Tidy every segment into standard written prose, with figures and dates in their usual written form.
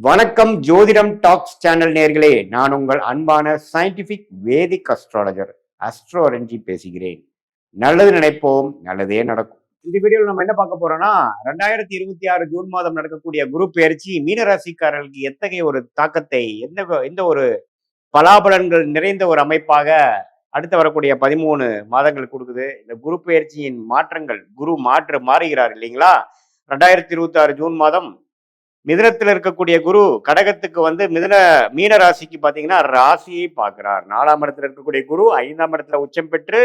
வணக்கம் ஜோதிடம் tax channel நேர்களே, நான் உங்கள் அன்பான சயின்டிபிக் வேதிக் அஸ்ட்ராலஜர் அஸ்ட்ரோரஞ்சி பேசுகிறேன். நல்லது நினைப்போம், நல்லதே நடக்கும். இந்த வீடியோவில் நம்ம என்ன பார்க்க போறோம்னா 2026 ஜூன் மாதம் நடக்கக்கூடிய குரு பெயர்ச்சி மீனராசிக்காரர்களுக்கு எத்தகைய ஒரு தாக்கத்தை எந்த ஒரு பலாபலன்கள் நிறைந்த ஒரு அமைப்பாக அடுத்து வரக்கூடிய 13 மாதங்கள் கொடுக்குது. இந்த குரு பெயர்ச்சியின் மாற்றங்கள், குரு மாறுகிறார் இல்லைங்களா? 2026 ஜூன் மாதம் மிதுனத்தில் இருக்கக்கூடிய குரு கடகத்துக்கு வந்து மீன ராசிக்கு பாத்தீங்கன்னா ராசியை பார்க்கிறார். 4ஆம் இடத்துல இருக்கக்கூடிய குரு 5ஆம் இடத்துல உச்சம் பெற்று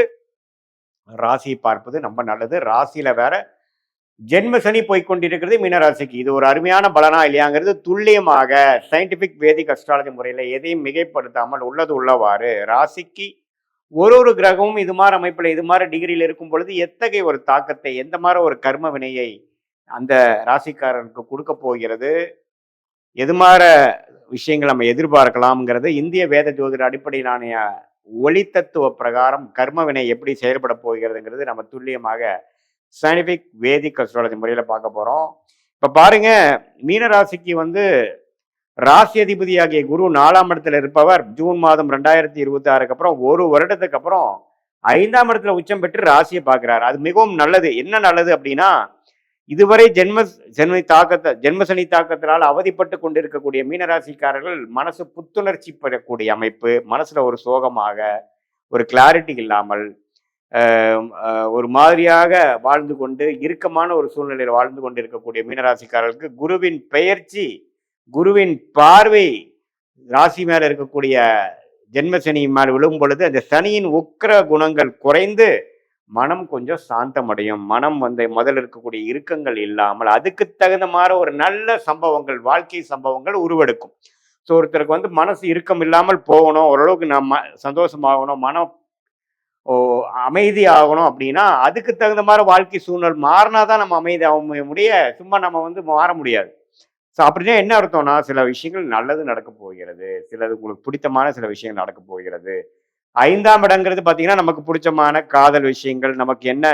ராசியை பார்ப்பது ரொம்ப நல்லது. ராசியில வேற ஜென்ம சனி போய்கொண்டிருக்கிறது மீனராசிக்கு. இது ஒரு அருமையான பலனா இல்லையாங்கிறது துல்லியமாக சயின்டிபிக் வேதிக் அஸ்ட்ராலஜி முறையில எதையும் மிகைப்படுத்தாமல் உள்ளது உள்ளவாறு ராசிக்கு ஒரு கிரகமும் இது மாதிரி அமைப்புல இது மாதிரி டிகிரியில் இருக்கும் பொழுது எத்தகைய ஒரு தாக்கத்தை, எந்த மாதிரி ஒரு கர்ம வினையை அந்த ராசிக்காரருக்கு கொடுக்க போகிறது, எது மாதிரி விஷயங்கள் நம்ம எதிர்பார்க்கலாம்ங்கிறது இந்திய வேத ஜோதிட அடிப்படையிலான ஒளி தத்துவ பிரகாரம் கர்ம வினை எப்படி செயல்பட போகிறதுங்கிறது நம்ம துல்லியமாக சயின்டிபிக் வேதிக் அஸ்ட்ராலஜி முறையில பார்க்க போறோம். இப்ப பாருங்க, மீன ராசிக்கு வந்து ராசி அதிபதியாகிய குரு 4ஆம் இடத்துல இருப்பவர் ஜூன் மாதம் 2026 அப்புறம் ஒரு வருடத்துக்கு அப்புறம் 5ஆம் இடத்துல உச்சம் பெற்று ராசியை பார்க்கிறார். அது மிகவும் நல்லது. என்ன நல்லது அப்படின்னா, இதுவரை ஜென்மசனி தாக்கத்தினால் அவதிப்பட்டு கொண்டிருக்கக்கூடிய மீனராசிக்காரர்கள் மனசு புத்துணர்ச்சி பெறக்கூடிய அமைப்பு, மனசுல ஒரு சோகமாக ஒரு கிளாரிட்டி இல்லாமல் ஒரு மாதிரியாக வாழ்ந்து கொண்டு இறுக்கமான ஒரு சூழ்நிலையில் வாழ்ந்து கொண்டு இருக்கக்கூடிய மீனராசிக்காரர்களுக்கு குருவின் பெயர்ச்சி, குருவின் பார்வை ராசி மேல இருக்கக்கூடிய ஜென்மசனி மேல் விழும் பொழுது அந்த சனியின் உக்கிர குணங்கள் குறைந்து மனம் கொஞ்சம் சாந்தமடையும். மனம் வந்து முதல்ல இருக்கக்கூடிய இறுக்கங்கள் இல்லாமல் அதுக்கு தகுந்த மாதிரி ஒரு நல்ல சம்பவங்கள், வாழ்க்கை சம்பவங்கள் உருவெடுக்கும். ஸோ ஒருத்தருக்கு வந்து மனசு இறுக்கம் இல்லாமல் போகணும், ஓரளவுக்கு நம்ம சந்தோஷமாகணும், மனம் அமைதி ஆகணும் அப்படின்னா அதுக்கு தகுந்த மாதிரி வாழ்க்கை சூழ்நிலை மாறினாதான் நம்ம அமைதி ஆக முடிய, சும்மா நம்ம வந்து மாற முடியாது. ஸோ அப்படின்னா என்ன அர்த்தம்னா, சில விஷயங்கள் நல்லது நடக்க போகிறது, சிலது உங்களுக்கு பிடித்தமான சில விஷயங்கள் நடக்க போகிறது. 5ஆம் இடங்கிறது பார்த்தீங்கன்னா நமக்கு பிடிச்சமான காதல் விஷயங்கள், நமக்கு என்ன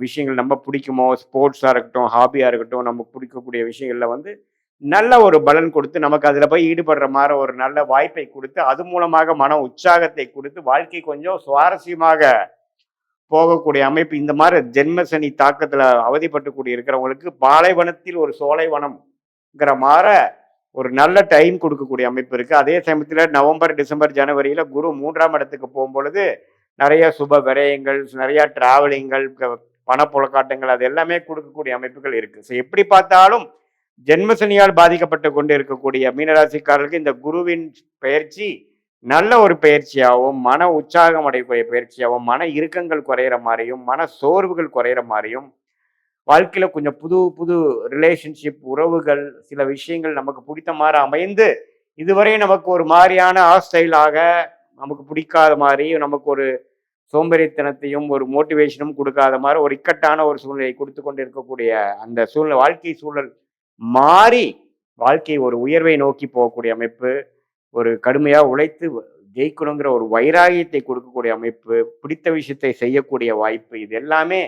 விஷயங்கள் நம்ம பிடிக்குமோ, ஸ்போர்ட்ஸாக இருக்கட்டும், ஹாபியாக இருக்கட்டும், நமக்கு பிடிக்கக்கூடிய விஷயங்கள்ல வந்து நல்ல ஒரு பலன் கொடுத்து நமக்கு அதில் போய் ஈடுபடுற மாதிரி ஒரு நல்ல வாய்ப்பை கொடுத்து அது மூலமாக மன உற்சாகத்தை கொடுத்து வாழ்க்கை கொஞ்சம் சுவாரஸ்யமாக போகக்கூடிய அமைப்பு. இந்த மாதிரி ஜென்மசனி தாக்கத்தில் அவதிப்பட்டு கூடி இருக்கிறவங்களுக்கு பாலைவனத்தில் ஒரு சோலைவனம்ங்கிற மாதிரி ஒரு நல்ல டைம் கொடுக்கக்கூடிய அமைப்பு இருக்கு. அதே சமயத்தில் நவம்பர், டிசம்பர், ஜனவரியில குரு 3ஆம் இடத்துக்கு போகும்பொழுது நிறைய சுப விரயங்கள், நிறைய டிராவலிங்கள், பணப்புழக்காட்டங்கள் அது எல்லாமே கொடுக்கக்கூடிய அமைப்புகள் இருக்கு. ஸோ எப்படி பார்த்தாலும் ஜென்மசனியால் பாதிக்கப்பட்டு கொண்டு இருக்கக்கூடிய மீனராசிக்காரர்களுக்கு இந்த குருவின் பயிற்சி நல்ல ஒரு பயிற்சியாகவும், மன உற்சாகம் அடையக்கூடிய பயிற்சியாகவும், மன இறுக்கங்கள் குறையிற மாதிரியும், மன சோர்வுகள் குறையிற மாதிரியும், வாழ்க்கையில கொஞ்சம் புது புது ரிலேஷன்ஷிப், உறவுகள், சில விஷயங்கள் நமக்கு பிடித்த மாதிரி அமைந்து இதுவரை நமக்கு ஒரு மாதிரியான ஹாஸ்டைலாக நமக்கு பிடிக்காத மாதிரி, நமக்கு ஒரு சோம்பேறித்தனத்தையும் ஒரு மோட்டிவேஷனும் கொடுக்காத மாதிரி ஒரு இக்கட்டான ஒரு சூழ்நிலையை கொடுத்து கொண்டு இருக்கக்கூடிய அந்த வாழ்க்கை சூழல் மாறி வாழ்க்கை ஒரு உயர்வை நோக்கி போகக்கூடிய அமைப்பு, ஒரு கடுமையாக உழைத்து ஜெயிக்கணுங்கிற ஒரு வைராகியத்தை கொடுக்கக்கூடிய அமைப்பு, பிடித்த விஷயத்தை செய்யக்கூடிய வாய்ப்பு, இது எல்லாமே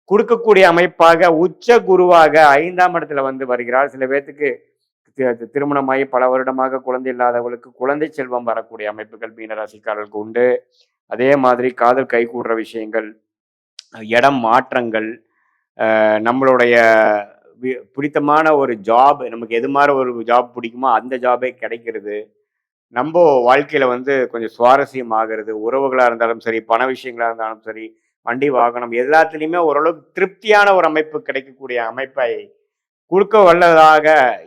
கொடுக்கக்கூடிய அமைப்பாக உச்ச குருவாக 5ஆம் இடத்துல வந்து வருகிறார். சில பேர்த்துக்கு திருமணமாகி பல வருடமாக குழந்தை இல்லாதவர்களுக்கு குழந்தை செல்வம் வரக்கூடிய அமைப்புகள் மீனராசிக்காரர்களுக்கு உண்டு. அதே மாதிரி காதல் கைகூடுற விஷயங்கள், இடம் மாற்றங்கள், நம்மளுடைய பிடித்தமான ஒரு ஜாப், நமக்கு எது மாதிரி ஒரு ஜாப் பிடிக்குமோ அந்த ஜாபே கிடைக்கிறது, நம்ம வாழ்க்கையில வந்து கொஞ்சம் சுவாரஸ்யம் ஆகிறது, உறவுகளாக இருந்தாலும் சரி, பண விஷயங்களாக இருந்தாலும் சரி, வண்டி வாகனம் எல்லாத்துலேயுமே ஓரளவுக்கு திருப்தியான ஒரு அமைப்பு கிடைக்கக்கூடிய அமைப்பை கொடுக்க வல்லதாக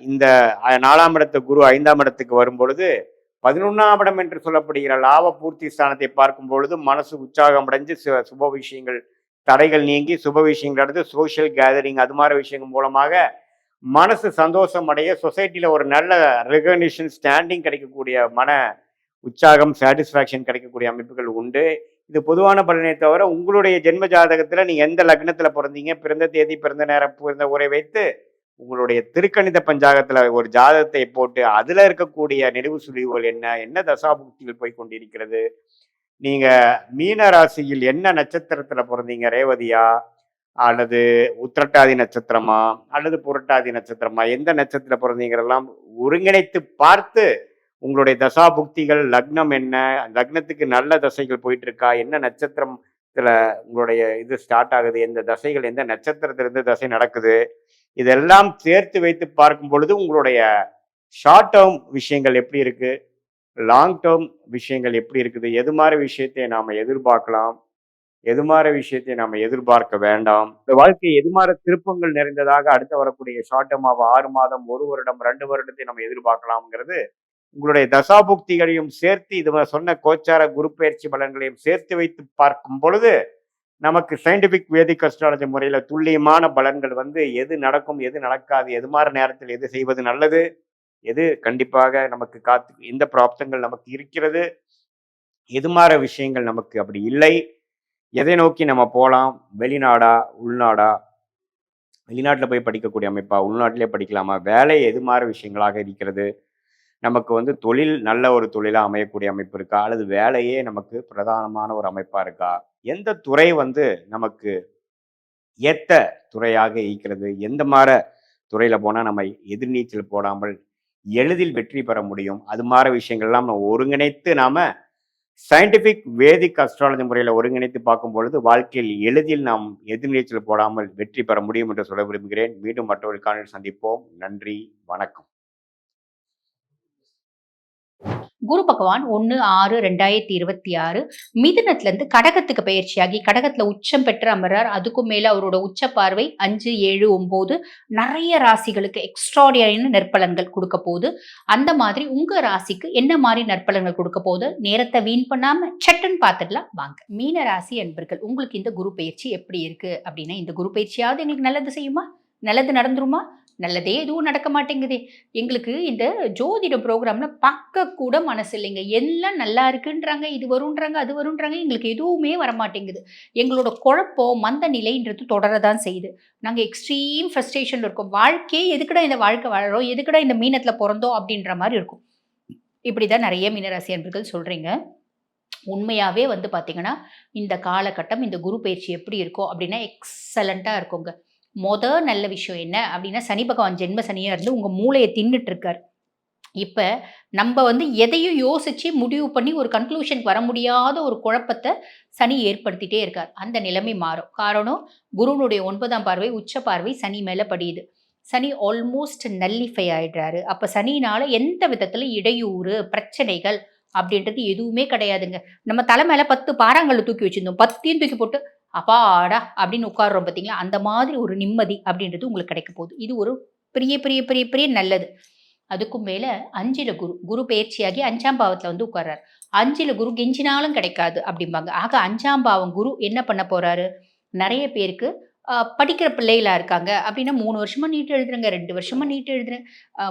இந்த 4ஆம் இடத்து குரு 5ஆம் இடத்துக்கு வரும் பொழுது 11ஆம் இடம் என்று சொல்லப்படுகிற லாப பூர்த்தி ஸ்தானத்தை பார்க்கும் பொழுது மனசு உற்சாகம் அடைஞ்சு சுப விஷயங்கள், தடைகள் நீங்கி சுப விஷயங்கள் அடுத்து சோசியல் கேதரிங் அது மாதிரி விஷயங்கள் மூலமாக மனசு சந்தோஷம் அடைய, சொசைட்டில ஒரு நல்ல ரெகக்னிஷன், ஸ்டாண்டிங் கிடைக்கக்கூடிய மன உற்சாகம், சாட்டிஸ்ஃபேக்ஷன் கிடைக்கக்கூடிய அமைப்புகள் உண்டு. இது பொதுவான பலனை தவிர உங்களுடைய ஜென்ம ஜாதகத்துல நீங்க எந்த லக்னத்துல பிறந்தீங்க, பிறந்த தேதி, பிறந்த நேரம், பிறந்த ஊரை வைத்து உங்களுடைய திருக்கணித பஞ்சாகத்துல ஒரு ஜாதகத்தை போட்டு அதுல இருக்கக்கூடிய நெடுவு சுழிவுகள் என்ன தசாபுக்திகள் போய் கொண்டிருக்கிறது, நீங்க மீன ராசியில் என்ன நட்சத்திரத்துல பிறந்தீங்க, ரேவதியா அல்லது உத்திரட்டாதி நட்சத்திரமா அல்லது புரட்டாதி நட்சத்திரமா, எந்த நட்சத்திரம் பிறந்தீங்கிறதெல்லாம் ஒருங்கிணைத்து பார்த்து உங்களுடைய தசாபுக்திகள், லக்னம் என்ன, லக்னத்துக்கு நல்ல தசைகள் போயிட்டு இருக்கா, என்ன நட்சத்திரத்துல உங்களுடைய இது ஸ்டார்ட் ஆகுது, எந்த தசைகள் எந்த நட்சத்திரத்திலிருந்து தசை நடக்குது, இதெல்லாம் சேர்த்து வைத்து பார்க்கும் பொழுது உங்களுடைய ஷார்ட் டேர்ம் விஷயங்கள் எப்படி இருக்கு, லாங் டேர்ம் விஷயங்கள் எப்படி இருக்குது, எது மாதிரி விஷயத்தை நாம எதிர்பார்க்கலாம், எது மாதிரி விஷயத்தை நாம எதிர்பார்க்க வேண்டாம், இந்த வாழ்க்கை எது மாதிரி திருப்பங்கள் நிறைந்ததாக அடுத்து வரக்கூடிய ஷார்ட் டேர்மாக 6 மாதம், 1 வருடம், 2 வருடத்தை நம்ம எதிர்பார்க்கலாம்ங்கிறது உங்களுடைய தசாபுக்திகளையும் சேர்த்து இது சொன்ன கோச்சார குரு பயிற்சி பலன்களையும் சேர்த்து வைத்து பார்க்கும் பொழுது நமக்கு சயின்டிபிக் வேதிக் அஸ்ட்ராலஜி முறையில துல்லியமான பலன்கள் எது நடக்கும், எது நடக்காது, எது மாதிரி நேரத்தில் எது செய்வது நல்லது, எது கண்டிப்பாக நமக்கு எந்த பிராப்தங்கள் நமக்கு இருக்கிறது, எது மாதிரி விஷயங்கள் நமக்கு அப்படி இல்லை, எதை நோக்கி நம்ம போகலாம், வெளிநாடா உள்நாடா, வெளிநாட்டில் போய் படிக்கக்கூடிய அமைப்பா, உள்நாட்டிலே படிக்கலாமா, வேலை எது மாதிரி விஷயங்களாக இருக்கிறது, நமக்கு தொழில் நல்ல ஒரு தொழிலாக அமையக்கூடிய அமைப்பு இருக்கா, அல்லது வேலையே நமக்கு பிரதானமான ஒரு அமைப்பாக இருக்கா, எந்த துறை நமக்கு ஏற்ற துறையாக இருக்கிறது, எந்த மாதிரி துறையில் போனால் நம்ம எதிர்நீச்சல் போடாமல் எளிதில் வெற்றி பெற முடியும், அது மாதிரி விஷயங்கள்லாம் நம்ம ஒருங்கிணைத்து நாம் சயின்டிஃபிக் வேதிக் அஸ்ட்ராலஜி முறையில் ஒருங்கிணைத்து பார்க்கும் பொழுது வாழ்க்கையில் எளிதில் நாம் எதிர்நீச்சல் போடாமல் வெற்றி பெற முடியும் என்று சொல்ல விரும்புகிறேன். மீண்டும் மற்றொரு காணொளியில் சந்திப்போம். நன்றி, வணக்கம். குரு பகவான் 1/6/2026 மிதுனத்திலிருந்து கடகத்துக்கு பயிற்சியாகி கடகத்துல உச்சம் பெற்று அமர்றார். அதுக்கும் மேல அவரோட உச்ச பார்வை 5, 7, 9 நிறைய ராசிகளுக்கு எக்ஸ்ட்ராடினரியான நற்பலன்கள் கொடுக்க போகுது. அந்த மாதிரி உங்க ராசிக்கு என்ன மாதிரி நற்பலன்கள் கொடுக்க போகுது, நேரத்தை வீண் பண்ணாம சட்டுன்னு பார்த்துடலாம் வாங்க. மீன ராசி அன்பர்கள், உங்களுக்கு இந்த குரு பயிற்சி எப்படி இருக்கு அப்படின்னா, இந்த குரு பயிற்சியாவது எங்களுக்கு நல்லது செய்யுமா, நல்லது நடந்துருமா, நல்லதே எதுவும் நடக்க மாட்டேங்குதே, எங்களுக்கு இந்த ஜோதிட ப்ரோக்ராம்ல பார்க்க கூட மனசு இல்லைங்க, எல்லாம் நல்லா இருக்குன்றாங்க, இது வருன்றாங்க அது வருன்றாங்க, எங்களுக்கு எதுவுமே வரமாட்டேங்குது, எங்களோட குழப்பம் மந்த நிலைன்றது தொடரதான் செய்யுது, நாங்கள் எக்ஸ்ட்ரீம் ஃப்ரஸ்ட்ரேஷன்ல இருக்கோம், வாழ்க்கையே எதுக்குடா இந்த வாழ்க்கை வாழறோம், எதுக்குடா இந்த மீனத்துல பிறந்தோம் அப்படின்ற மாதிரி இருக்கும். இப்படிதான் நிறைய மீனராசி அன்பர்கள் சொல்றீங்க. உண்மையாவே பார்த்தீங்கன்னா இந்த காலகட்டம் இந்த குரு பயிற்சி எப்படி இருக்கும் அப்படின்னா எக்ஸலண்டா இருக்குங்க. நல்ல விஷயம் என்ன அப்படின்னா, சனி பகவான் ஜென்ம சனியா இருந்து உங்க மூளையை தின்னுட்டு இருக்காரு. இப்ப நம்ம எதையும் யோசிச்சு முடிவு பண்ணி ஒரு கன்க்ளூஷனுக்கு வர முடியாத ஒரு குழப்பத்தை சனி ஏற்படுத்திட்டே இருக்கார். அந்த நிலைமை மாறும். காரணம், குருனுடைய 9ஆம் பார்வை உச்ச பார்வை சனி மேல படியுது. சனி ஆல்மோஸ்ட் நல்லிஃபை ஆயிடுறாரு. அப்ப சனினால எந்த விதத்துல இடையூறு பிரச்சனைகள் அப்படின்றது எதுவுமே கிடையாதுங்க. நம்ம தலை மேல 10 பாறாங்கல்ல தூக்கி வச்சிருந்தோம், 10யும் தூக்கி போட்டு அப்பாடா அப்படின்னு உட்காடுறோம் பார்த்தீங்களா, அந்த மாதிரி ஒரு நிம்மதி அப்படின்றது உங்களுக்கு கிடைக்க போகுது. இது ஒரு பெரிய பெரிய பெரிய பெரிய நல்லது. அதுக்கும் மேல 5ல குரு பயிற்சியாகி 5ஆம் பாவத்துல உட்கார்றாரு. 5ல குரு கெஞ்சினாலும் கிடைக்காது அப்படிம்பாங்க. ஆக 5ஆம் பாவம் குரு என்ன பண்ண போறாரு, நிறைய பேருக்கு படிக்கிற பிள்ளைகளா இருக்காங்க அப்படின்னா 3 வருஷமா நீட் எழுதுறேங்க, 2 வருஷமா நீட் எழுதுறேன்,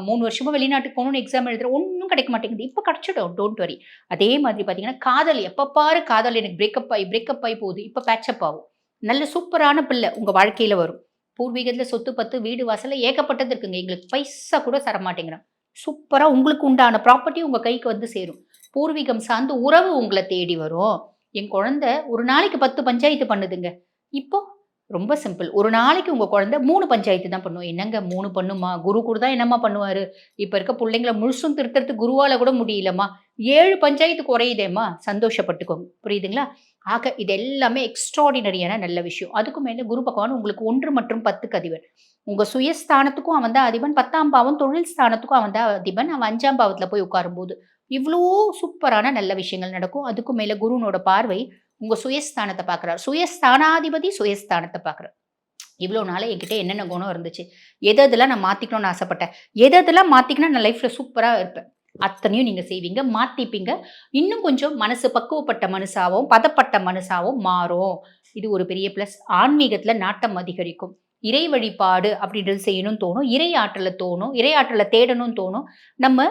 3 வருஷமா வெளிநாட்டுக்கு போகணும்னு எக்ஸாம் எழுதுறேன், ஒன்றும் கிடைக்க மாட்டேங்குது, இப்போ கிடைச்சிடும், டோன்ட் வரி. அதே மாதிரி பார்த்தீங்கன்னா காதல், எப்போ பாரு காதல் எனக்கு பிரேக்கப் ஆகி போகுது, இப்போ பேட்சப் ஆகும். நல்ல சூப்பரான பிள்ளை உங்க வாழ்க்கையில வரும். பூர்வீகத்தில் சொத்து பத்து வீடு வாசல ஏகப்பட்டது இருக்குங்க, எங்களுக்கு பைசா கூட தர மாட்டேங்கிறோம். சூப்பரா உங்களுக்கு உண்டான ப்ராப்பர்ட்டி உங்க கைக்கு சேரும். பூர்வீகம் சார்ந்த உறவு உங்களை தேடி வரும். என் குழந்தை ஒரு நாளைக்கு 10 பஞ்சாயத்து பண்ணுதுங்க. இப்போ ரொம்ப சிம்பிள், ஒரு நாளைக்கு உங்க குழந்தை 3 பஞ்சாயத்து தான் பண்ணும். என்னங்க 3 பண்ணுமா, குரு கூட தான் என்னம்மா பண்ணுவாரு, இப்ப இருக்க பிள்ளைங்களை முழுசும் திருத்துறதுக்கு குருவால கூட முடியலம்மா, 7 பஞ்சாயத்து குறையுதேம்மா, சந்தோஷப்பட்டுக்கோங்க. புரியுதுங்களா? ஆக இது எல்லாமே எக்ஸ்ட்ராடினரியான நல்ல விஷயம். அதுக்கு மேல குரு பகவான் உங்களுக்கு 1 மற்றும் 10க்கு அதிபன். உங்க சுயஸ்தானத்துக்கும் அவன் தான் அதிபன், 10ஆம் பாவம் தொழில் ஸ்தானத்துக்கும் அவன் தான் அதிபன். அவன் 5ஆம் பாவத்துல போய் உட்காரும் போது இவ்வளோ சூப்பரான நல்ல விஷயங்கள் நடக்கும். அதுக்கு மேல குருனோட பார்வை உங்க சுயஸ்தானத்தை பார்க்குறாரு. சுயஸ்தானாதிபதி சுயஸ்தானத்தை பார்க்குறாரு. இவ்வளோ நாள் என்கிட்ட என்னென்ன குணம் இருந்துச்சு, எதெல்லாம் நான் மாற்றிக்கணும்னு ஆசைப்பட்டேன், எதெல்லாம் மாற்றிக்கணும் நான் லைஃப்பில் சூப்பராக இருப்பேன், அத்தனையும் நீங்கள் செய்வீங்க, மாற்றிப்பீங்க. இன்னும் கொஞ்சம் மனசு பக்குவப்பட்ட மனசாகவும் பதப்பட்ட மாறும். இது ஒரு பெரிய ப்ளஸ். ஆன்மீகத்தில் நாட்டம் அதிகரிக்கும். இறை வழிபாடு அப்படின்றது செய்யணும்னு தோணும், இறை ஆற்றலை தேடணும்னு தோணும். நம்ம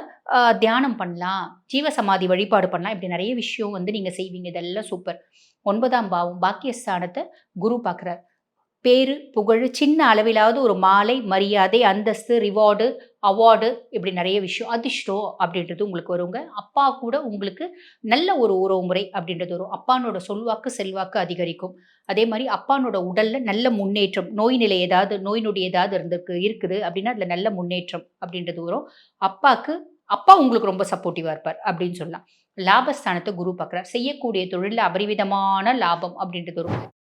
தியானம் பண்ணலாம், ஜீவசமாதி வழிபாடு பண்ணலாம், இப்படி நிறைய விஷயம் நீங்கள் செய்வீங்க. இதெல்லாம் சூப்பர். 9ஆம் பாவம் பாக்கியஸ்தானத்தை குரு பார்க்குறார். பேரு, புகழ், சின்ன அளவிலாவது ஒரு மாலை, மரியாதை, அந்தஸ்து, ரிவார்டு, அவார்டு இப்படி நெறைய விஷயம். அதிர்ஷ்டம் அப்படின்றது உங்களுக்கு வருங்க. அப்பா கூட உங்களுக்கு நல்ல ஒரு உறவுமுறை அப்படின்றது வரும். அப்பானோட சொல்வாக்கு, செல்வாக்கு அதிகரிக்கும். அதே மாரி அப்பானோட உடல்ல நல்ல முன்னேற்றம். நோய் நிலை ஏதாவது, நோய் நொடி ஏதாவது இருக்குது அப்படின்னா, அதுல நல்ல முன்னேற்றம் அப்படின்றது வரும். அப்பாக்கு அப்பா உங்களுக்கு ரொம்ப சப்போர்ட்டிவா இருப்பார் அப்படின்னு சொல்லலாம். லாபஸ்தானத்த குரு பார்க்குறார். செய்யக்கூடிய தொழில்ல அபரிவிதமான லாபம் அப்படின்றது வரும்.